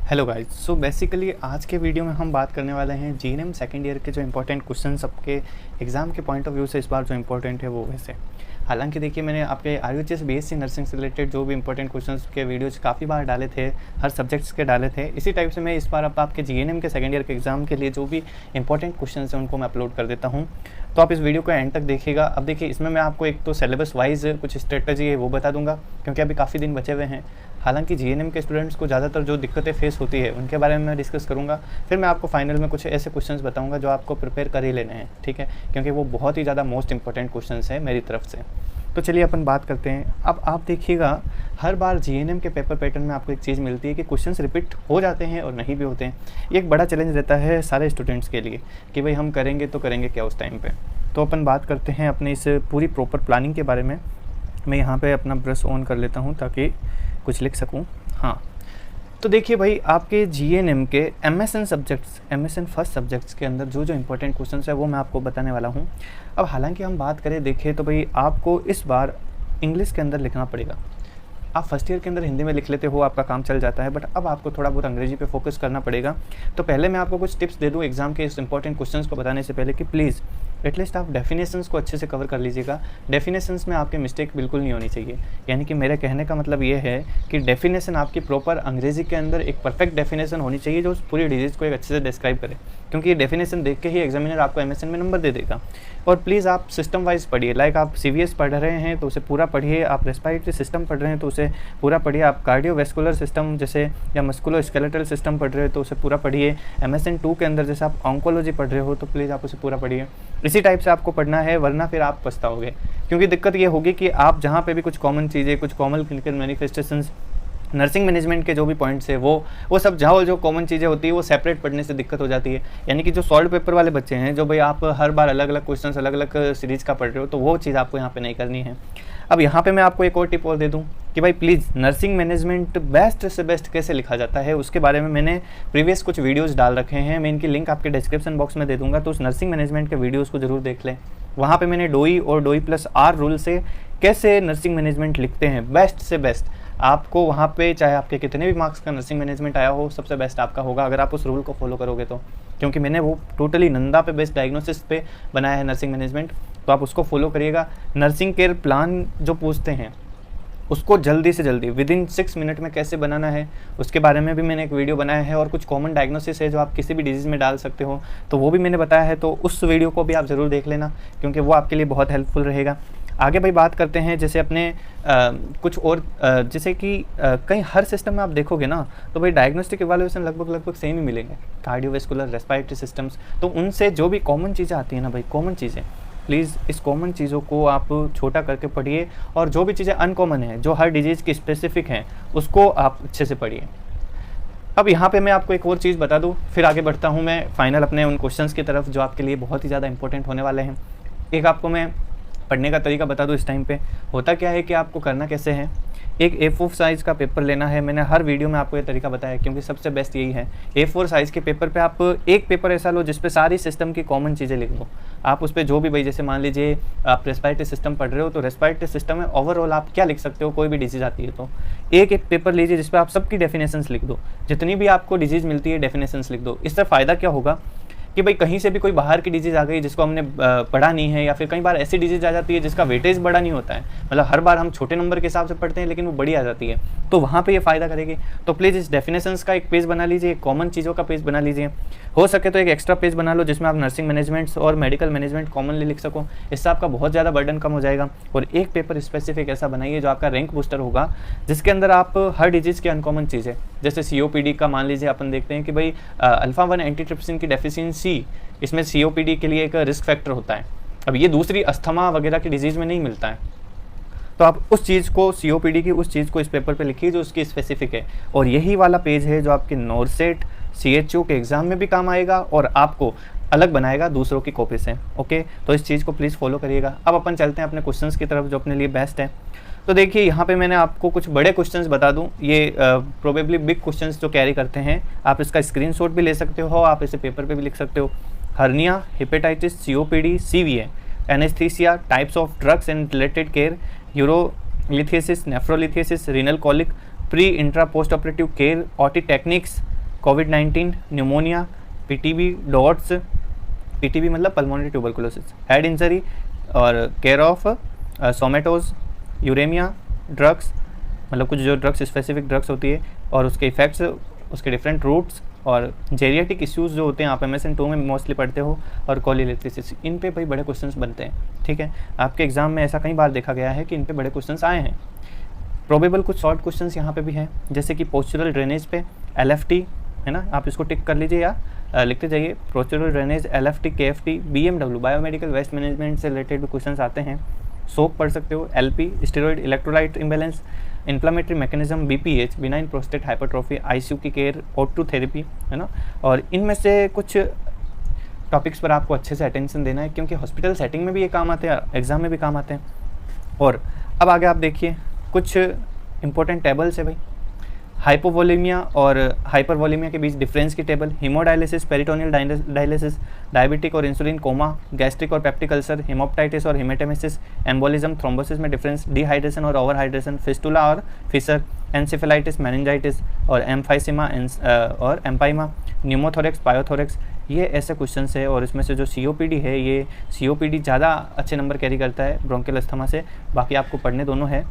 Hello guys. So basically आज के video में हम बात करने वाले हैं जीएनएम सेकंड ईयर के जो इंपॉर्टेंट क्वेश्चंस आपके एग्जाम के पॉइंट ऑफ व्यू से इस बार जो इंपॉर्टेंट है वो वैसे। हालांकि देखिए, मैंने आपके आरयूएचएस बीएससी नर्सिंग से रिलेटेड जो भी इंपॉर्टेंट क्वेश्चंस के वीडियोज काफ़ी बार डाले थे, हर सब्जेक्ट्स के डाले थे। इसी टाइप से मैं इस बार अब आपके जीएनएम के सेकंड ईयर के एग्जाम के लिए जो भी इंपॉर्टेंट क्वेश्चंस हैं उनको मैं अपलोड कर देता हूँ। तो आप इस वीडियो को एंड तक देखिएगा। अब देखिए, इसमें मैं आपको एक तो सिलेबस वाइज कुछ स्ट्रेटजी है वो बता दूंगा, क्योंकि अभी काफ़ी दिन बचे हुए हैं। हालांकि जीएनएम के स्टूडेंट्स को ज़्यादातर जो दिक्कतें फेस होती है उनके बारे में मैं डिस्कस करूंगा। फिर मैं आपको फाइनल में कुछ ऐसे क्वेश्चंस बताऊंगा जो आपको प्रिपेयर कर ही लेने हैं, ठीक है, क्योंकि वो बहुत ही ज़्यादा मोस्ट इंपॉर्टेंट क्वेश्चंस है मेरी तरफ से। तो चलिए अपन बात करते हैं। अब आप देखिएगा, हर बार जीएनएम के पेपर पैटर्न में आपको एक चीज़ मिलती है कि क्वेश्चंस रिपीट हो जाते हैं और नहीं भी होते हैं। ये एक बड़ा चैलेंज रहता है सारे स्टूडेंट्स के लिए कि भाई हम करेंगे तो करेंगे क्या उस टाइम पे। तो अपन बात करते हैं अपने इस पूरी प्रॉपर प्लानिंग के बारे में। मैं यहाँ पे अपना ब्रश ऑन कर लेता हूँ ताकि कुछ लिख सकूँ। हाँ, तो देखिए भाई, आपके जीएनएम के MSN subjects, MSN first subjects के अंदर जो जो इंपॉर्टेंट क्वेश्चंस है वो मैं आपको बताने वाला हूँ। अब हालांकि हम बात करें देखिए तो भाई आपको इस बार इंग्लिश के अंदर लिखना पड़ेगा। आप फर्स्ट ईयर के अंदर हिंदी में लिख लेते हो, आपका काम चल जाता है, बट अब आपको थोड़ा बहुत अंग्रेजी पे फोकस करना पड़ेगा। तो पहले मैं आपको कुछ टिप्स दे दूँ एग्जाम के इस इंपॉर्टेंट क्वेश्चंस को बताने से पहले कि प्लीज़ एटलीस्ट आप डेफिनेशंस को अच्छे से कवर कर लीजिएगा। डेफिनेशंस में आपके मिस्टेक बिल्कुल नहीं होनी चाहिए। यानी कि मेरे कहने का मतलब ये है कि डेफिनेशन आपकी प्रॉपर अंग्रेजी के अंदर एक परफेक्ट डेफिनेशन होनी चाहिए जो उस पूरी डिजीज़ को एक अच्छे से डिस्क्राइब करे, क्योंकि ये डेफिनेशन देख के ही एग्जामिनर आपको एमएसएन में नंबर दे देगा। और प्लीज़ आप सिस्टम वाइज पढ़िए। लाइक आप सीवीएस पढ़ रहे हैं तो उसे पूरा पढ़िए, आप रेस्पिरेटरी सिस्टम पढ़ रहे हैं तो उसे पूरा पढ़िए, आप कार्डियोवैस्कुलर सिस्टम जैसे या मस्कुलोस्केलेटल सिस्टम पढ़ रहे हो तो उसे पूरा पढ़िए। एमएसएन 2 के अंदर जैसे आप ऑन्कोलॉजी पढ़ रहे हो तो प्लीज़ आप उसे पूरा पढ़िए। इसी टाइप से आपको पढ़ना है, वरना फिर आप पछताओगे। क्योंकि दिक्कत ये होगी कि आप जहाँ पे भी कुछ कॉमन चीज़ें, कुछ common clinical manifestations, nursing management के जो भी पॉइंट्स है वो सब जहाँ जो कॉमन चीज़ें होती है वो सेपरेट पढ़ने से दिक्कत हो जाती है। यानी कि जो सॉल्व पेपर वाले बच्चे हैं, जो भाई आप हर बार अलग अलग क्वेश्चंस अलग अलग सीरीज़ का पढ़ रहे हो, तो वो चीज़ आपको यहाँ पे नहीं करनी है। अब यहाँ पे मैं आपको एक और टिप और दे दूँ कि भाई प्लीज़ नर्सिंग मैनेजमेंट बेस्ट से बेस्ट कैसे लिखा जाता है उसके बारे में मैंने प्रीवियस कुछ वीडियोज़ डाल रखे हैं। मैं इनकी लिंक आपके डिस्क्रिप्शन बॉक्स में दे दूँगा, तो उस नर्सिंग मैनेजमेंट के वीडियोज़ को जरूर देख लें। वहाँ पे मैंने डोई और डोई प्लस आर रूल से कैसे नर्सिंग मैनेजमेंट लिखते हैं बेस्ट से बेस्ट, आपको वहाँ पे चाहे आपके कितने भी मार्क्स का नर्सिंग मैनेजमेंट आया हो, सबसे बेस्ट आपका होगा अगर आप उस रूल को फॉलो करोगे तो। क्योंकि मैंने वो टोटली नंदा पे बेस्ड डायग्नोसिस पे बनाया है नर्सिंग मैनेजमेंट, तो आप उसको फॉलो करिएगा। नर्सिंग केयर प्लान जो पूछते हैं उसको जल्दी से जल्दी विदिन 6 मिनट में कैसे बनाना है उसके बारे में भी मैंने एक वीडियो बनाया है। और कुछ कॉमन डायग्नोसिस है जो आप किसी भी डिजीज़ में डाल सकते हो, तो वो भी मैंने बताया है, तो उस वीडियो को भी आप ज़रूर देख लेना, क्योंकि वो आपके लिए बहुत हेल्पफुल रहेगा। आगे भाई बात करते हैं जैसे अपने कुछ और जैसे कि कहीं हर सिस्टम में आप देखोगे ना तो भाई डायग्नोस्टिक इवैल्यूएशन लगभग सेम ही मिलेंगे, कार्डियोवैस्कुलर, रेस्पिरेटरी सिस्टम्स। तो उनसे जो भी कॉमन चीज़ें आती हैं ना भाई, कॉमन चीज़ें, प्लीज़ इस कॉमन चीज़ों को आप छोटा करके पढ़िए, और जो भी चीज़ें अनकॉमन हैं, जो हर डिजीज़ की स्पेसिफिक हैं, उसको आप अच्छे से पढ़िए। अब यहाँ पे मैं आपको एक और चीज़ बता दूँ, फिर आगे बढ़ता हूँ मैं फाइनल अपने उन क्वेश्चंस की तरफ जो आपके लिए बहुत ही ज़्यादा इंपॉर्टेंट होने वाले हैं। एक आपको मैं पढ़ने का तरीका बता दूँ। इस टाइम पे होता क्या है कि आपको करना कैसे है, एक A4 साइज़ का पेपर लेना है। मैंने हर वीडियो में आपको ये तरीका बताया क्योंकि सबसे बेस्ट यही है। A4 साइज़ के पेपर पे आप एक पेपर ऐसा लो जिस पे सारी सिस्टम की कॉमन चीज़ें लिख दो। आप उस पर जो भी भाई, जैसे मान लीजिए आप रेस्पिरेटरी सिस्टम पढ़ रहे हो तो रेस्पिरेटरी सिस्टम में ओवरऑल आप क्या लिख सकते हो, कोई भी डिजीज़ आती है तो एक पेपर लीजिए जिस पर आप सबकी डेफिनेशंस लिख दो, जितनी भी आपको डिजीज़ मिलती है डेफिनेशंस लिख दो। इससे फ़ायदा क्या होगा कि भाई कहीं से भी कोई बाहर की डिजीज़ आ गई जिसको हमने पढ़ा नहीं है, या फिर कई बार ऐसी डिजीज़ आ जाती है जिसका वेटेज बड़ा नहीं होता है, मतलब हर बार हम छोटे नंबर के हिसाब से पढ़ते हैं लेकिन वो बड़ी आ जाती है, तो वहाँ पे ये फ़ायदा करेगी। तो प्लीज़ इस डेफिनेशंस का एक पेज बना लीजिए, कॉमन चीज़ों का पेज बना लीजिए। हो सके तो एक एक्स्ट्रा पेज बना लो जिसमें आप नर्सिंग मैनेजमेंट्स और मेडिकल मैनेजमेंट कॉमनली लिख सको। इससे आपका बहुत ज़्यादा बर्डन कम हो जाएगा। और एक पेपर स्पेसिफिक ऐसा बनाइए जो आपका रैंक बूस्टर होगा, जिसके अंदर आप हर डिजीज़ की अनकॉमन चीज़ें, जैसे COPD का मान लीजिए अपन देखते हैं कि भाई अल्फा-1 एंटीट्रिप्सिन की डेफिशिएंसी, इसमें COPD के लिए एक रिस्क फैक्टर होता है। अब ये दूसरी अस्थमा वगैरह की डिजीज़ में नहीं मिलता है, तो आप उस चीज़ को, COPD की उस चीज़ को इस पेपर पे लिखिए जो उसकी स्पेसिफिक है। और यही वाला पेज है जो आपके नॉर्सेट CHO के एग्ज़ाम में भी काम आएगा और आपको अलग बनाएगा दूसरों की कॉपी से। ओके, तो इस चीज़ को प्लीज़ फॉलो करिएगा। अब अपन चलते हैं अपने क्वेश्चंस की तरफ जो अपने लिए बेस्ट है। तो देखिए, यहाँ पे मैंने आपको कुछ बड़े क्वेश्चंस बता दूँ, ये प्रोबेबली बिग क्वेश्चंस जो कैरी करते हैं। आप इसका स्क्रीनशॉट भी ले सकते हो, आप इसे पेपर पे भी लिख सकते हो। Hernia, hepatitis, COPD, CVA, anaesthesia, types of drugs and related care, urolithiasis, nephrolithiasis, renal colic, pre intra post operative care, OT techniques, कोविड-19, न्यूमोनिया, पीटीबी, डॉट्स, पीटीबी मतलब पल्मोनरी ट्यूबरकुलोसिस, हेड इंजरी और care of सोमेटोज, uraemia, drugs मतलब कुछ जो drugs specific drugs होती है और उसके इफेक्ट्स, उसके डिफरेंट रूट्स, और जेरियाटिक इश्यूज़ जो होते हैं आप MSN2 में मोस्टली पढ़ते हो, और कोलिलेट्रिसिस, इन पे भाई बड़े क्वेश्चंस बनते हैं। ठीक है, आपके एग्जाम में ऐसा कई बार देखा गया है कि इन पे बड़े क्वेश्चंस आए हैं। प्रोबेबल कुछ शॉर्ट क्वेश्चंस यहाँ पे भी हैं, जैसे कि पोस्चरल ड्रेनेज पे LFT है ना, आप इसको टिक कर लीजिए या लिखते जाइए। Postural drainage, LFT, KFT, BMW biomedical waste management से रिलेटेड भी क्वेश्चंस आते हैं। सोप पढ़ सकते हो, LP steroid electrolyte imbalance, inflammatory mechanism, BPH benign prostate hypertrophy, ICU की केयर, O2 थेरेपी है ना। और इनमें से कुछ टॉपिक्स पर आपको अच्छे से अटेंशन देना है, क्योंकि हॉस्पिटल सेटिंग में भी ये काम आते हैं, एग्जाम में भी काम आते हैं। और अब आगे आप देखिए कुछ इंपॉर्टेंट टेबल्स है भाई, हाइपोवोलेमिया और हाइपरवोलेमिया के बीच डिफरेंस की table, haemodialysis, peritoneal dialysis, diabetic और इंसुलिन कोमा, गैस्ट्रिक और पेप्टिक अल्सर, हेमोप्टाइटिस और हेमेटेमेसिस, एम्बोलिज्म, थ्रोम्बोसिस में डिफरेंस, डिहाइड्रेशन और ओवरहाइड्रेशन, फिस्टुला और फिसर, एंसेफेलाइटिस, मेनिंजाइटिस और एम्फाइसिमा और एम्पाइमा, न्यूमोथोरेक्स, पायोथोरेक्स, ये ऐसे क्वेश्चन है। और इसमें से जो COPD है, ये COPD ज़्यादा अच्छे नंबर कैरी करता है ब्रोंकियल अस्थमा से, बाकी आपको पढ़ने दोनों है।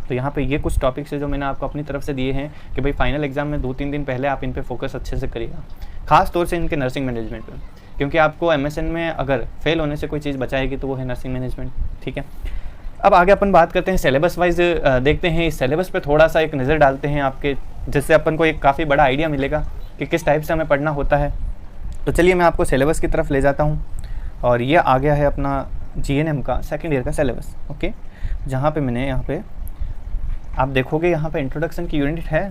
तो यहाँ पे ये कुछ टॉपिक्स है जो मैंने आपको अपनी तरफ से दिए हैं कि भाई फाइनल एग्जाम में 2-3 दिन पहले आप इन पे फोकस अच्छे से करिएगा, खास तौर से इनके नर्सिंग मैनेजमेंट पे, क्योंकि आपको MSN में अगर फेल होने से कोई चीज़ बचाएगी तो वो है नर्सिंग मैनेजमेंट। ठीक है, अब आगे अपन बात करते हैं सिलेबस वाइज, देखते हैं इस सिलेबस पे थोड़ा सा एक नज़र डालते हैं आपके, जिससे अपन को एक काफ़ी बड़ा आइडिया मिलेगा कि किस टाइप से हमें पढ़ना होता है। तो चलिए मैं आपको सिलेबस की तरफ ले जाता हूँ, और ये आ गया है अपना GNM का सेकेंड ईयर का सिलेबस। ओके, जहाँ पे मैंने यहाँ पे आप देखोगे यहाँ पे इंट्रोडक्शन की यूनिट है,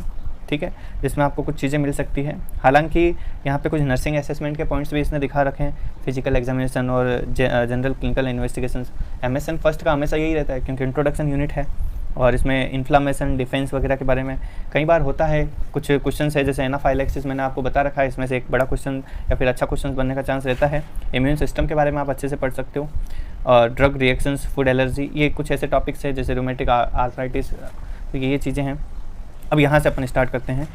ठीक है, जिसमें आपको कुछ चीज़ें मिल सकती है। हालांकि यहाँ पे कुछ नर्सिंग असेसमेंट के पॉइंट्स भी इसने दिखा रखे हैं, फिजिकल एग्जामिनेशन और general clinical investigation. MSN first का हमेशा यही रहता है, क्योंकि इंट्रोडक्शन यूनिट है, और इसमें इन्फ्लामेशन, डिफेंस वगैरह के बारे में कई बार होता है। कुछ क्वेश्चन है जैसे एनाफाइलैक्सिस मैंने आपको बता रखा है, इसमें से एक बड़ा क्वेश्चन या फिर अच्छा क्वेश्चन बनने का चांस रहता है। इम्यून सिस्टम के बारे में आप अच्छे से पढ़ सकते हो, और ड्रग रिएक्शंस, फूड एलर्जी, ये कुछ ऐसे टॉपिक्स है जैसे रोमेटिक आर्थराइटिस, तो ये चीज़ें हैं। अब यहाँ से अपन स्टार्ट करते हैं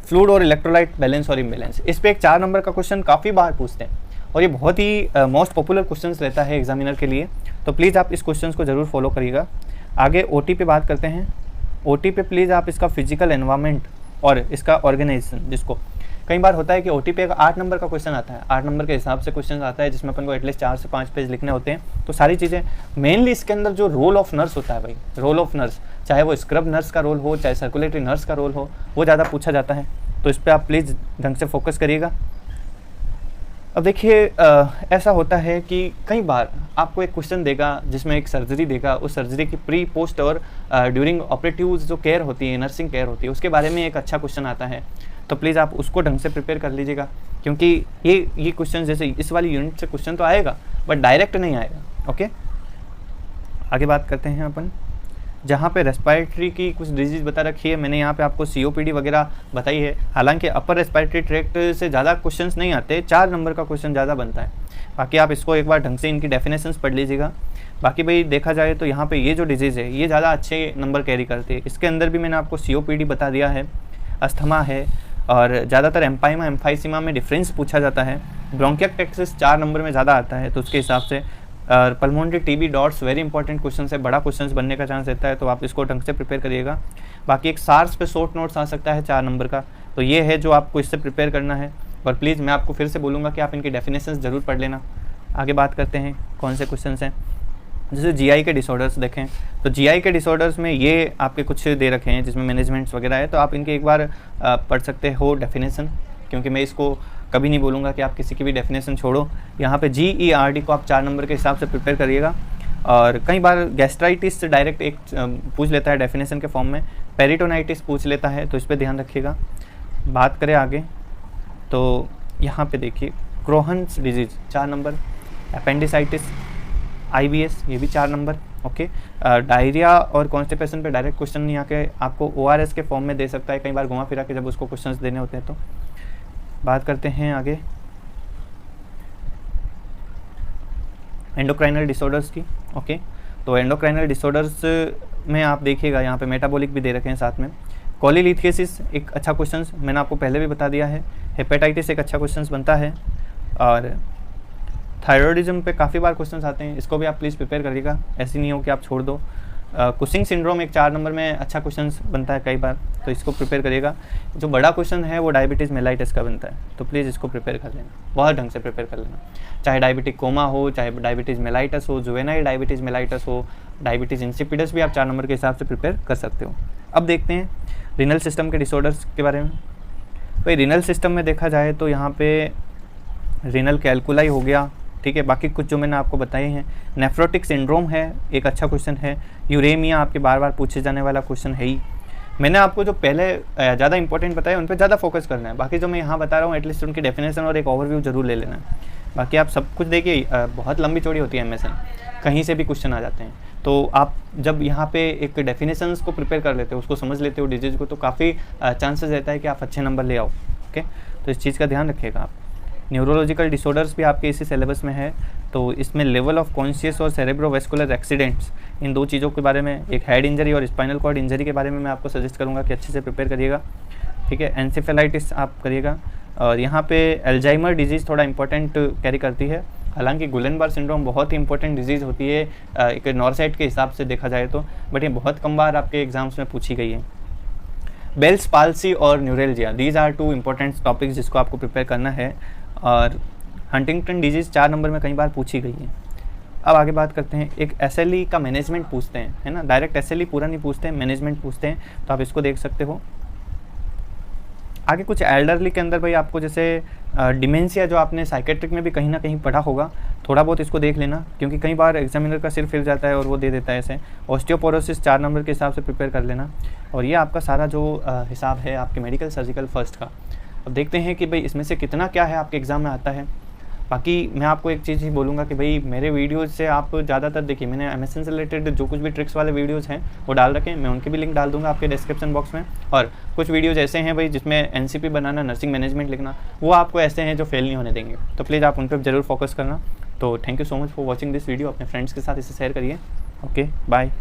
फ्लूइड और इलेक्ट्रोलाइट बैलेंस और इम्बैलेंस। इस पे एक 4 नंबर का क्वेश्चन काफ़ी बार पूछते हैं, और ये बहुत ही मोस्ट पॉपुलर क्वेश्चन रहता है एग्जामिनर के लिए, तो प्लीज़ आप इस क्वेश्चन को ज़रूर फॉलो करिएगा। आगे OT पे बात करते हैं। OT पे प्लीज़ आप इसका फिजिकल एनवायरनमेंट और इसका ऑर्गेनाइजेशन, जिसको कई बार होता है कि OT पे एक 8 नंबर का क्वेश्चन आता है, 8 नंबर के हिसाब से क्वेश्चन आता है, जिसमें अपन को एटलीस्ट 4 से 5 पेज लिखने होते हैं। तो सारी चीज़ें मेनली इसके अंदर जो रोल ऑफ नर्स होता है भाई, रोल ऑफ नर्स, चाहे वो स्क्रब नर्स का रोल हो, चाहे सर्कुलेटरी नर्स का रोल हो, वो ज़्यादा पूछा जाता है, तो इस पर आप प्लीज़ ढंग से फोकस करिएगा। अब देखिए ऐसा होता है कि कई बार आपको एक क्वेश्चन देगा जिसमें एक सर्जरी देगा, उस सर्जरी की प्री, पोस्ट और ड्यूरिंग ऑपरेटिव जो केयर होती है, नर्सिंग केयर होती है, उसके बारे में एक अच्छा क्वेश्चन आता है, तो प्लीज़ आप उसको ढंग से प्रिपेयर कर लीजिएगा, क्योंकि ये क्वेश्चन जैसे इस वाली यूनिट से क्वेश्चन तो आएगा बट डायरेक्ट नहीं आएगा। ओके, आगे बात करते हैं अपन, जहाँ पे रेस्पिरेटरी की कुछ डिजीज़ बता रखी है, मैंने यहाँ पे आपको COPD वगैरह बताई है। हालांकि अपर रेस्पिरेटरी ट्रैक्ट से ज़्यादा क्वेश्चंस नहीं आते, 4 नंबर का क्वेश्चन ज़्यादा बनता है। बाकी आप इसको एक बार ढंग से इनकी डेफिनेशंस पढ़ लीजिएगा। बाकी भाई देखा जाए तो यहाँ पे ये जो डिजीज़ है ये ज़्यादा अच्छे नंबर कैरी करती है। इसके अंदर भी मैंने आपको COPD बता दिया है, अस्थमा है, और ज़्यादातर एम्पाइमा, एम्फाइसिमा में डिफरेंस पूछा जाता है। ब्रोंकियोटेक्सिस 4 नंबर में ज़्यादा आता है, तो उसके हिसाब से pulmonary TB dots very important question है, बड़ा क्वेश्चन बनने का चांस रहता है, तो आप इसको ढंग से प्रिपेयर करिएगा। बाकी एक SARS पे शॉर्ट नोट्स आ सकता है 4 नंबर का, तो ये है जो आपको इससे प्रिपेयर करना है। और प्लीज़ मैं आपको फिर से बोलूँगा कि आप इनकी डेफिनेशंस ज़रूर पढ़ लेना। आगे बात करते हैं कौन से क्वेश्चन हैं, जैसे GI के डिसऑर्डर्स देखें, तो GI के डिसऑर्डर्स में ये आपके कुछ दे रखे हैं जिसमें मैनेजमेंट्स वगैरह है, तो आप इनके एक बार पढ़ सकते हो डेफिनेशन, क्योंकि मैं इसको कभी नहीं बोलूँगा कि आप किसी की भी डेफिनेशन छोड़ो। यहाँ पे GERD को आप 4 नंबर के हिसाब से प्रिपेयर करिएगा। और कई बार गैस्ट्राइटिस से डायरेक्ट एक पूछ लेता है डेफिनेशन के फॉर्म में, पेरिटोनाइटिस पूछ लेता है, तो इस पर ध्यान रखिएगा। बात करें आगे, तो यहाँ पे देखिए क्रोहन्स डिजीज़ 4 नंबर, अपेंडिसाइटिस, IBS ये भी 4 नंबर। ओके, डायरिया और कॉन्स्टिपेशन पे डायरेक्ट क्वेश्चन नहीं आके आपको ORS के फॉर्म में दे सकता है, कई बार घुमा फिरा के जब उसको क्वेश्चंस देने होते हैं। तो बात करते हैं आगे एंडोक्राइनल डिसऑर्डर्स की। ओके, तो एंडोक्राइनल डिसऑर्डर्स में आप देखिएगा यहाँ पे मेटाबॉलिक भी दे रखे हैं साथ में, कॉलीलिथियसिस एक अच्छा क्वेश्चन मैंने आपको पहले भी बता दिया है। हेपेटाइटिस एक अच्छा क्वेश्चन बनता है। और थायरॉयडिज्म पे काफ़ी बार क्वेश्चंस आते हैं, इसको भी आप प्लीज़ प्रिपेयर करिएगा, ऐसी नहीं हो कि आप छोड़ दो। कुशिंग सिंड्रोम एक 4 नंबर में अच्छा क्वेश्चन बनता है कई बार, तो इसको प्रिपेयर करिएगा। जो बड़ा क्वेश्चन है वो डायबिटीज़ मेलाइटिस का बनता है, तो प्लीज़ इसको प्रिपेयर कर लेना, बहुत ढंग से प्रिपेयर कर लेना। चाहे डायबिटिक कोमा हो, चाहे डायबिटीज़ मेलाइटस हो, जुवेनाइल डायबिटीज़ मेलाइटस हो, डायबिटीज़ इंसिपिडस भी आप 4 नंबर के हिसाब से प्रिपेयर कर सकते हो। अब देखते हैं रीनल सिस्टम के डिसऑर्डर्स के बारे में। भाई रीनल सिस्टम में देखा जाए तो यहाँ पे रीनल कैलकुलाई हो गया, ठीक है। बाकी कुछ जो मैंने आपको बताए हैं, नेफ्रोटिक सिंड्रोम है एक अच्छा क्वेश्चन है। यूरेमिया आपके बार बार पूछे जाने वाला क्वेश्चन है ही। मैंने आपको जो पहले ज़्यादा इंपॉर्टेंट बताया उन पर ज़्यादा फोकस करना है, बाकी जो मैं यहाँ बता रहा हूँ एटलीस्ट उनकी डेफिनेशन और एक ओवरव्यू जरूर ले लेना है। बाकी आप सब कुछ देखिए, बहुत लंबी चौड़ी होती है MSN, कहीं से भी क्वेश्चन आ जाते हैं। तो आप जब यहाँ पे एक डेफिनेशंस को प्रिपेयर कर लेते हो, उसको समझ लेते हो डिजीज़ को, तो काफ़ी चांसेस रहता है कि आप अच्छे नंबर ले आओ। ओके, तो इस चीज़ का ध्यान रखिएगा आप। न्यूरोलॉजिकल डिसऑर्डर्स भी आपके इसी सिलेबस में है, तो इसमें लेवल ऑफ कॉन्शियस और सेरेब्रोवेस्कुलर एक्सीडेंट्स, इन दो चीज़ों के बारे में, एक हेड इंजरी और स्पाइनल कॉर्ड इंजरी के बारे में मैं आपको सजेस्ट करूँगा कि अच्छे से प्रिपेयर करिएगा, ठीक है। एंसेफेलाइटिस आप करिएगा। और यहाँ पे अल्जाइमर डिजीज़ थोड़ा इंपॉर्टेंट कैरी करती है, हालांकि गुलेनबार सिंड्रोम बहुत ही इंपॉर्टेंट डिजीज़ होती है एक नॉर्सेट के हिसाब से देखा जाए तो, बट ये बहुत कम बार आपके एग्जाम्स में पूछी गई है। बेल्स पाल्सी और neuralgia, these are 2 important topics जिसको आपको प्रिपेयर करना है। और हंटिंगटन डिजीज़ 4 नंबर में कई बार पूछी गई है। अब आगे बात करते हैं, एक SLE का मैनेजमेंट पूछते हैं, है ना, डायरेक्ट SLE पूरा नहीं पूछते हैं, मैनेजमेंट पूछते हैं, तो आप इसको देख सकते हो। आगे कुछ एल्डरली के अंदर भाई आपको जैसे डिमेंशिया, जो आपने साइकेट्रिक में भी कहीं ना कहीं पढ़ा होगा, थोड़ा बहुत इसको देख लेना, क्योंकि कई बार एग्जामिनर का सिर फिर जाता है और वो दे देता है ऐसे। ऑस्टियोपोरोसिस 4 नंबर के हिसाब से प्रिपेयर कर लेना। और ये आपका सारा जो हिसाब है आपके मेडिकल सर्जिकल फर्स्ट का। अब देखते हैं कि भाई इसमें से कितना क्या है आपके एग्ज़ाम में आता है। बाकी मैं आपको एक चीज़ ही बोलूँगा कि भाई मेरे वीडियोज़ से आप ज़्यादातर देखिए, मैंने MSN से रिलेटेड जो कुछ भी ट्रिक्स वाले वीडियोज़ हैं वो डाल रखे हैं, मैं उनके भी लिंक डाल दूंगा आपके डिस्क्रिप्शन बॉक्स में। और कुछ वीडियोज़ ऐसे हैं भाई जिसमें NCP बनाना, नर्सिंग मैनेजमेंट लिखना, वो आपको ऐसे हैं जो फेल नहीं होने देंगे, तो प्लीज़ आप उन पर ज़रूर फोकस करना। तो thank you so much for watching this video, अपने फ्रेंड्स के साथ इसे शेयर करिए। Okay, bye.